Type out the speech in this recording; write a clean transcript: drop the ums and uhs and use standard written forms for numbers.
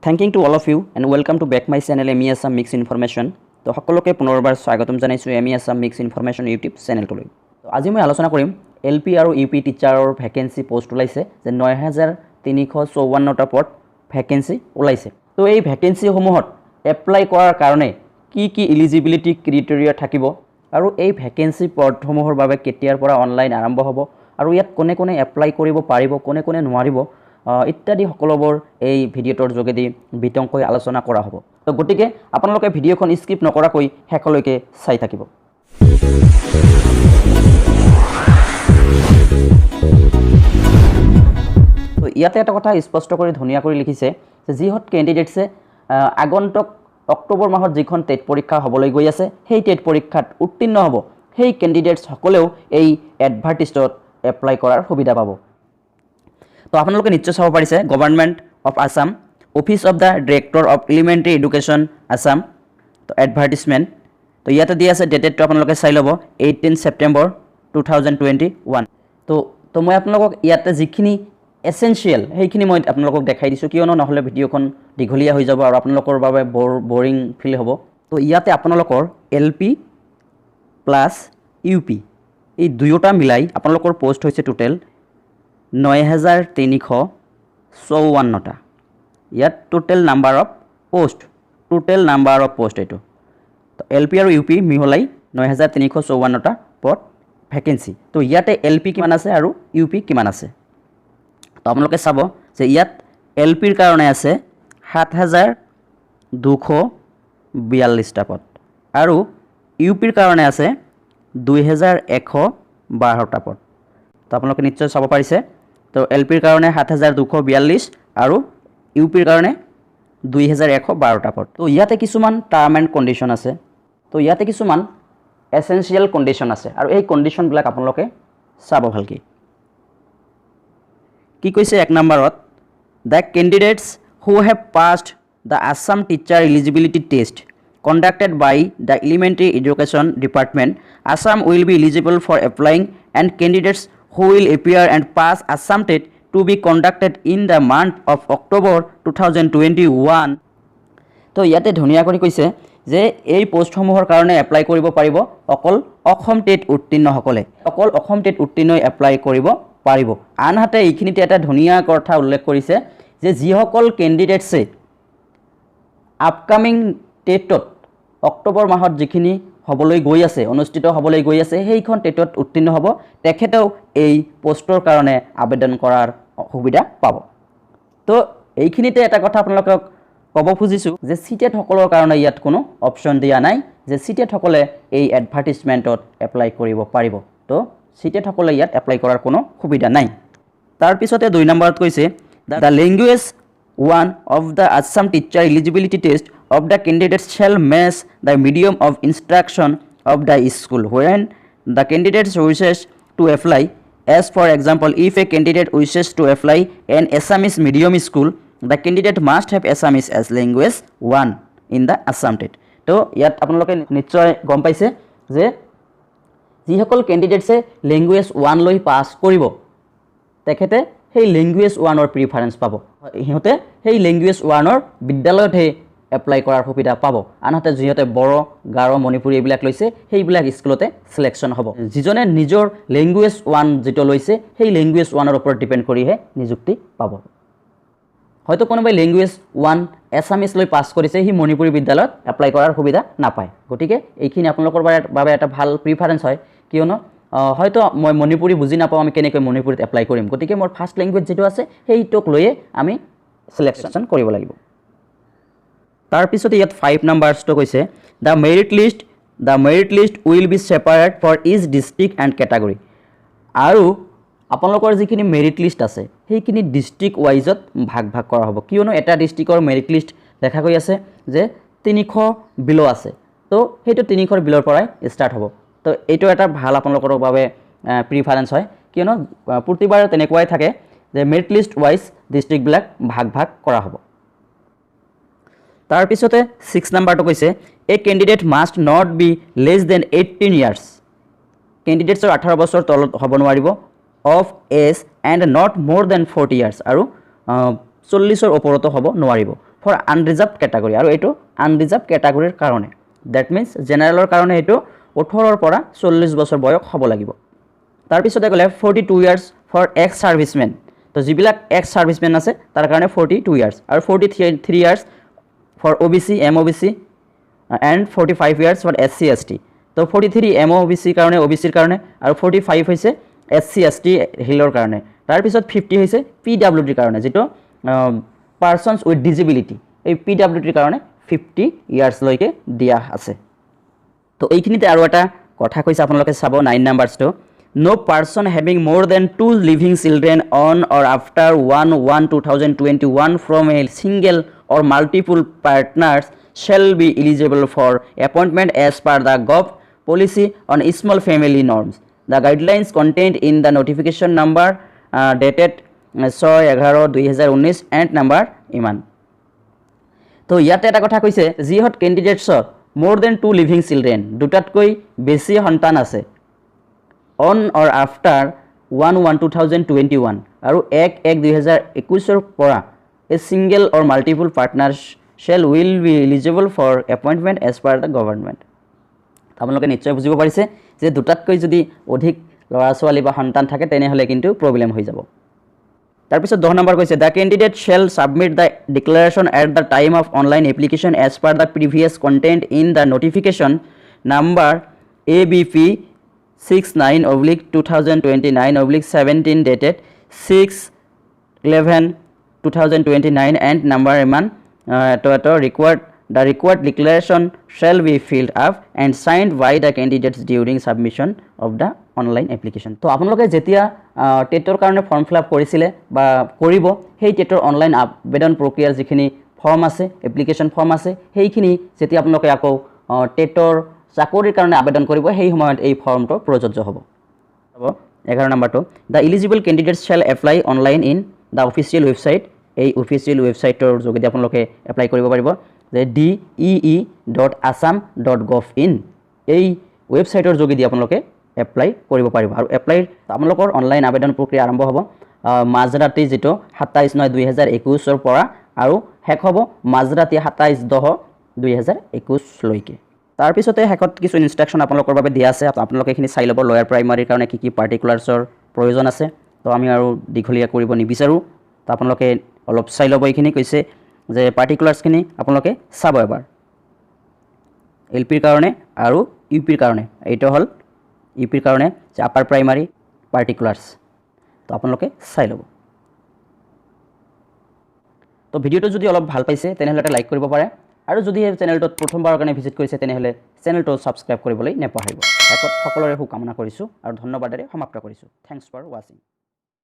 Thanking to all of you and welcome to back my channel MES Assam Mix Information. তো সকলোকে পুনৰবাৰ স্বাগতম জনাইছো MES Assam Mix Information YouTube চেনেলটোলৈ। তো আজি মই আলোচনা কৰিম LP আৰু UP টিচাৰৰ ভ্যাকেন্সি পোষ্ট ওলাইছে যে 9354টা পদ ভ্যাকেন্সি ওলাইছে। তো এই ভ্যাকেন্সি সমূহত এপ্লাই কৰাৰ কাৰণে কি এলিজিবিলিটি ক্ৰাইটেৰিয়া থাকিব আৰু এই ভ্যাকেন্সি পদসমূহৰ বাবে কেতিয়াৰ পৰা অনলাইন আৰম্ভ হ'ব আৰু ইয়াত কোনে কোনে এপ্লাই কৰিব পাৰিব কোনে কোনে নোৱাৰিব ইত্যাদি সকলোবোৰ এই ভিডিঅ'টোৰ যোগেদি বিতংকৈ আলোচনা কৰা হ'ব। তো গতিকে আপোনালোকে ভিডিঅ'খন স্কিপ নকৰাকৈ শেষলৈকে চাই থাকিব। তো ইয়াতে এটা কথা স্পষ্ট কৰি ধুনীয়া কৰি লিখিছে যে যিহত কেণ্ডিডেটছে আগন্তুক অক্টোবৰ মাহত যিখন টেট পৰীক্ষা হ'বলৈ গৈ আছে সেই টেট পৰীক্ষাত উত্তীৰ্ণ হ'ব সেই কেণ্ডিডেটছ সকলেও এই এডভাৰ্টাইজত এপ্লাই কৰাৰ সুবিধা পাব। তো আপোনালোকে নিশ্চয় চাব পাৰিছে government of Assam office of the director of elementary education Assam তো এডভাৰ্টাইজমেণ্ট তো ইয়াতে দিয়া আছে ডেটেডটো আপোনালোকে চাই ল'ব 18 ছেপ্টেম্বৰ 2021। তো মই আপোনালোকক ইয়াতে যিখিনি এসেনশিয়াল সেইখিনি মই আপোনালোকক দেখাই দিছোঁ কিয়নো নহ'লে ভিডিঅ'খন দীঘলীয়া হৈ যাব আৰু আপোনালোকৰ বাবে বৰিং ফিল হ'ব। তো ইয়াতে আপোনালোকৰ LP প্লাছ UP এই দুয়োটা মিলাই আপোনালোকৰ পোষ্ট হৈছে টোটেল 9354টা। ইয়াত টোটেল নাম্বাৰ অফ পোষ্ট এইটো। তো LP আৰু UP মিহলাই 9354টা পদ ভ্যাকেন্সি। তো ইয়াতে LP কিমান আছে আৰু UP কিমান আছে তো আপোনালোকে চাব যে ইয়াত LPৰ কাৰণে আছে 7242টা পদ আৰু UPৰ কাৰণে আছে 2112টা পদ। তো আপোনালোকে নিশ্চয় চাব পাৰিছে তো LPৰ কাৰণে 7242 আৰু UPৰ কাৰণে 2112টা পদ। তো ইয়াতে কিছুমান টাৰ্ম এণ্ড কণ্ডিশ্যন আছে তো ইয়াতে কিছুমান এসেনশিয়াল কণ্ডিশ্যন আছে আৰু এই কণ্ডিশ্যনবিলাক আপোনালোকে চাব ভালকৈ। কি কৈছে এক নম্বৰত the candidates who have passed the Assam teacher eligibility test conducted by the Elementary Education Department, Assam will be eligible for applying and candidates who will appear and pass Assam TET to be conducted in the month of October 2021. তো ইয়াতে ধুনীয়া কৰি কৈছে যে এই পোষ্টসমূহৰ কাৰণে apply কৰিব পাৰিব অকল অসম টেট উত্তীৰ্ণসকলে অকল অসম টেট উত্তীৰ্ণ এপ্লাই কৰিব পাৰিব। আনহাতে এইখিনিতে এটা ধুনীয়া কথা উল্লেখ কৰিছে যে যিসকল কেণ্ডিডেটছে আপকামিং টেটত অক্টোবৰ মাহত যিখিনি হ'বলৈ গৈ আছে অনুষ্ঠিত হ'বলৈ গৈ আছে সেইখন টেটত উত্তীৰ্ণ হ'ব তেখেতেও এই পোষ্টৰ কাৰণে আবেদন কৰাৰ সুবিধা পাব। তো এইখিনিতে এটা কথা আপোনালোকক ক'ব খুজিছোঁ যে চিটেট সকলৰ কাৰণে ইয়াত কোনো অপশ্যন দিয়া নাই যে চিটেট সকলে এই এডভাৰ্টাইজমেণ্টত এপ্লাই কৰিব পাৰিব। তো চিটেট সকলে ইয়াত এপ্লাই কৰাৰ কোনো সুবিধা নাই। তাৰপিছতে 2 নম্বৰত কৈছে the language one of the Assam teacher eligibility test of the candidates shall match the medium of instruction of the school wherein the candidate wishes to apply. As for example, if a candidate wishes to apply an Assamese medium school, the candidate must have Assamese as language 1 in the Assam TET. তো ইয়াত আপোনালোকে নিশ্চয় গম পাইছে যে যিসকল কেণ্ডিডেটছে language 1 লৈ পাছ কৰিব তেখেতে সেই লেংগুৱেজ 1ৰ প্ৰিফাৰেঞ্চ পাব। সিহঁতে সেই লেংগুৱেজ 1ৰ বিদ্যালয়তহে এপ্লাই কৰাৰ সুবিধা পাব। আনহাতে যিহেতু বড়ো গাৰো মণিপুৰী এইবিলাক লৈছে সেইবিলাক স্কুলতে সিলেকশ্যন হ'ব। যিজনে নিজৰ লেংগুৱেজ 1 যেটো লৈছে সেই লেংগুৱেজ 1ৰ ওপৰত ডিপেণ্ড কৰিহে নিযুক্তি পাব। হয়তো কোনোবাই লেংগুৱেজ 1 এছামিজ লৈ পাছ কৰিছে সি মণিপুৰী বিদ্যালয়ত এপ্লাই কৰাৰ সুবিধা নাপায়। গতিকে এইখিনি আপোনালোকৰ বাবে এটা ভাল প্ৰিফাৰেঞ্চ হয় কিয়নো হয়তো মই মণিপুৰী বুজি নাপাওঁ আমি কেনেকৈ মণিপুৰীত এপ্লাই কৰিম। গতিকে মোৰ ফাৰ্ষ্ট লেংগুৱেজ যেটো আছে সেইটোক লৈয়ে আমি সিলেকশ্যন কৰিব লাগিব। তাৰপিছতে ইয়াত 5 নম্বৰটো কৈছে the merit list will be separate for each district and category. আৰু আপোনালোকৰ যিখিনি মেৰিট লিষ্ট আছে সেইখিনি ডিষ্ট্ৰিক্ট ৱাইজত ভাগ কৰা হ'ব কিয়নো এটা ডিষ্ট্ৰিক্টৰ মেৰিট লিষ্ট দেখা গৈ আছে যে 300 বিলো আছে। তো সেইটো 300 বিলৰ পৰাই ষ্টাৰ্ট হ'ব। তো এইটো এটা ভাল আপোনালোকৰ বাবে প্ৰিফাৰেঞ্চ হয় কিয়নো প্ৰতিবাৰ তেনেকুৱাই থাকে যে মেৰিট লিষ্ট ৱাইজ ডিষ্ট্ৰিক্টবিলাক ভাগ কৰা হ'ব। তাৰপিছতে 6 নম্বৰটো কৈছে a candidate must not be less than 18 years. কেণ্ডিডেটছৰ 18 বছৰ তলত হ'ব নোৱাৰিব of age and not more than 40 years আৰু 40ৰ ওপৰতো হ'ব নোৱাৰিব। ফৰ আনৰিজাৰ্ভড কেটাগৰী আৰু এইটো আনৰিজাৰ্ভড কেটাগৰীৰ কাৰণে দ্যাট মিন্স জেনেৰেলৰ কাৰণে এইটো 18 পৰা 40 বছৰ বয়স হ'ব লাগিব তাৰপিছতে গ'লে 42 ইয়াৰ্ছ ফৰ এক্স সাৰ্ভিসমেন তো যিবিলাক এক্স সাৰ্ভিসমেন আছে তাৰ কাৰণে 42 ইয়াৰ্ছ আৰু 43 years for OBC MOBC and 45 years for SC ST তো 43 MOBC কাৰণে OBCৰ কাৰণে আৰু 45 হৈছে SC ST হিলৰ কাৰণে তাৰ পিছত 50 হৈছে PWD কাৰণে যেটো পাৰ্সনস উইথ ডিসেবিলিটি এই PWD কাৰণে 50 ইয়াৰ্ছ লৈকে দিয়া আছে তো এইখিনিতে আৰু এটা কথা কৈছে আপোনালোকে চাব 9 নাম্বাৰটো no person having more than 2 living children on or after 1/1/2021 from a single or multiple partners shall be eligible for appointment as per the Gov policy on small family norms. The guidelines contained in the notification number dated 6/11/2019 and number ইমান তো ইয়াতে এটা কথা কৈছে যিহত ক্যান্ডিডেটছৰ more than 2 living children দুটাতকৈ বেছি সন্তান আছে on or after 1/1/2021 আৰু 1/1/2021 পৰা a single or multiple partners shall will be eligible for appointment as per the government আপোনালোকে নিশ্চয় বুজিব পাৰিছে যে দুটাতকৈ যদি অধিক ল'ৰা ছোৱালী বা সন্তান থাকে তেনেহলে কিন্তু প্ৰবলেম হৈ যাব তাৰপিছত 10 নম্বৰ কৈছে the candidate shall submit the declaration at the time of online application as per the previous content in the notification number ABP 69/2029/17 dated 6/11/2029 and number iman the required declaration shall be filled up and signed by the candidates during submission of the online application তো আপোনালোকে যেতিয়া টেটৰ কাৰণে form fill up কৰিছিলে বা কৰিব সেই টেটৰ অনলাইন আবেদন প্ৰক্ৰিয়াৰ যিখিনি ফৰ্ম আছে এপ্লিকেশন ফৰ্ম আছে সেইখিনি যেতিয়া আপোনালোকে আকৌ টেটৰ চাকৰিৰ কাৰণে আবেদন কৰিব সেই সময়ত এই ফৰ্মটো প্ৰযোজ্য হ'ব 11 নম্বৰটো the eligible candidates shall apply online in the official website এই অফিচিয়েল ৱেবসাইটৰ যোগেদি আপোনালোকে এপ্লাই কৰিব পাৰিব যে dee.assam.gov.in এই ৱেবসাইটৰ যোগেদি আপোনালোকে এপ্লাই কৰিব পাৰিব আৰু এপ্লাই আপোনালোকৰ অনলাইন আবেদন প্ৰক্ৰিয়া আৰম্ভ হ'ব মাজৰাতি যেটো 27/9/2021 ৰ পৰা আৰু শেষ হ'ব মাজৰাতি 27/10/2021 লৈকে তাৰ পিছতে হেকত কিছু ইনস্ট্ৰাকশন আপোনালোকৰ বাবে দিয়া আছে আপোনালোকে এখিনি চাই ল'ব লয়াৰ প্ৰাইমাৰীৰ কাৰণে কি কি পাৰ্টিকুলাৰছৰ প্ৰয়োজন আছে তো আমি আৰু দীঘলীয়া কৰিব নিবিচাৰো তো আপোনালোকে অলপ চাই ল'ব এইখিনি কৈছে যে পাৰ্টিকুলাৰছখিনি আপোনালোকে চাব এবাৰ এলপিৰ কাৰণে আৰু ইউপিৰ কাৰণে এইটো হল ইউপিৰ কাৰণে যে আপাৰ প্ৰাইমাৰী পাৰ্টিকুলাৰছ তো আপোনালোকে চাই ল'ব তো ভিডিওটো যদি অলপ ভাল পাইছে তেনেহলে এটা লাইক কৰিব পাৰে আৰু যদি এই চেনেলটোত প্ৰথমবাৰৰ কাৰণে ভিজিট কৰিছে তেনেহলে চেনেলটো সাবস্ক্ৰাইব কৰিবলৈ নেপাহৰিব একত সকলোৰে শুভকামনা কৰিছো আৰু ধন্যবাদেৰে সমাপ্ত কৰিছো থ্যাঙ্কস ফৰ ওয়াচিং